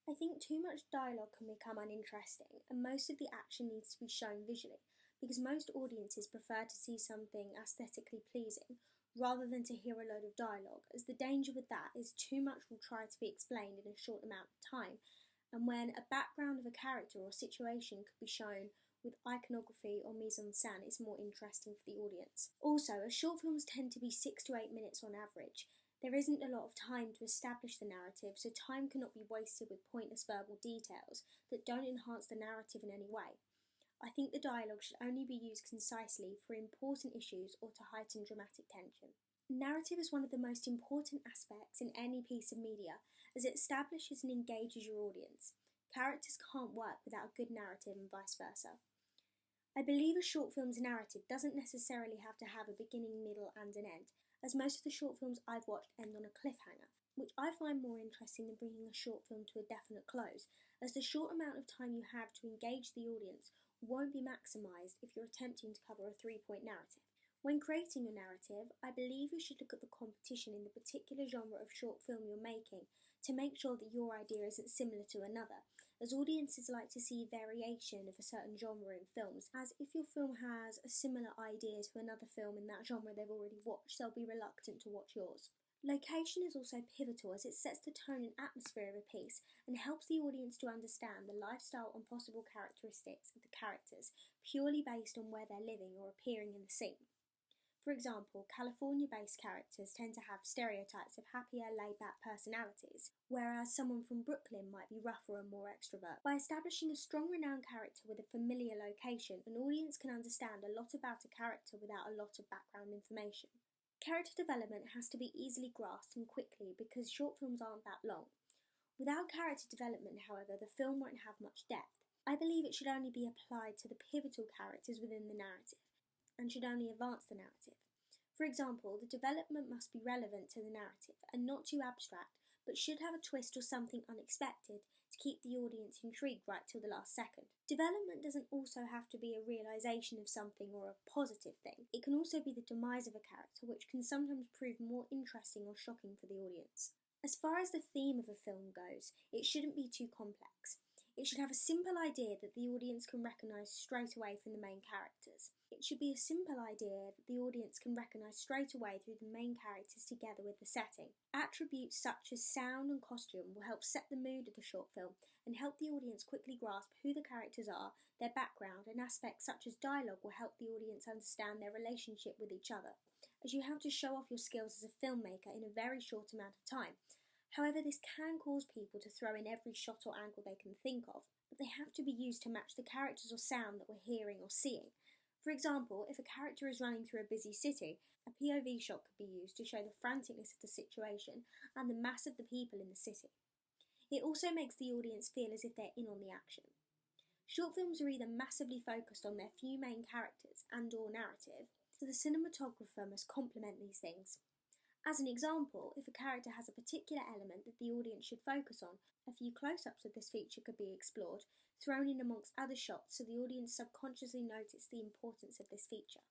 I think too much dialogue can become uninteresting, and most of the action needs to be shown visually, because most audiences prefer to see something aesthetically pleasing rather than to hear a load of dialogue, as the danger with that is too much will try to be explained in a short amount of time, and when a background of a character or situation could be shown with iconography or mise en scène is more interesting for the audience. Also, as short films tend to be 6 to 8 minutes on average, there isn't a lot of time to establish the narrative, so time cannot be wasted with pointless verbal details that don't enhance the narrative in any way. I think the dialogue should only be used concisely for important issues or to heighten dramatic tension. Narrative is one of the most important aspects in any piece of media, as it establishes and engages your audience. Characters can't work without a good narrative and vice versa. I believe a short film's narrative doesn't necessarily have to have a beginning, middle, and an end, as most of the short films I've watched end on a cliffhanger, which I find more interesting than bringing a short film to a definite close, as the short amount of time you have to engage the audience won't be maximised if you're attempting to cover a 3-point narrative. When creating your narrative, I believe you should look at the competition in the particular genre of short film you're making to make sure that your idea isn't similar to another, as audiences like to see variation of a certain genre in films, as if your film has a similar idea to another film in that genre they've already watched, they'll be reluctant to watch yours. Location is also pivotal as it sets the tone and atmosphere of a piece and helps the audience to understand the lifestyle and possible characteristics of the characters purely based on where they're living or appearing in the scene. For example, California-based characters tend to have stereotypes of happier, laid-back personalities, whereas someone from Brooklyn might be rougher and more extrovert. By establishing a strong, renowned character with a familiar location, an audience can understand a lot about a character without a lot of background information. Character development has to be easily grasped and quickly because short films aren't that long. Without character development, however, the film won't have much depth. I believe it should only be applied to the pivotal characters within the narrative, and should only advance the narrative. For example, the development must be relevant to the narrative and not too abstract, but should have a twist or something unexpected to keep the audience intrigued right till the last second. Development doesn't also have to be a realisation of something or a positive thing. It can also be the demise of a character, which can sometimes prove more interesting or shocking for the audience. As far as the theme of a film goes, it shouldn't be too complex. It should have a simple idea that the audience can recognise straight away from the main characters. It should be a simple idea that the audience can recognise straight away through the main characters together with the setting. Attributes such as sound and costume will help set the mood of the short film and help the audience quickly grasp who the characters are, their background, and aspects such as dialogue will help the audience understand their relationship with each other, as you have to show off your skills as a filmmaker in a very short amount of time. However, this can cause people to throw in every shot or angle they can think of, but they have to be used to match the characters or sound that we're hearing or seeing. For example, if a character is running through a busy city, a POV shot could be used to show the franticness of the situation and the mass of the people in the city. It also makes the audience feel as if they're in on the action. Short films are either massively focused on their few main characters and/or narrative, so the cinematographer must complement these things. As an example, if a character has a particular element that the audience should focus on, a few close-ups of this feature could be explored, thrown in amongst other shots so the audience subconsciously notice the importance of this feature.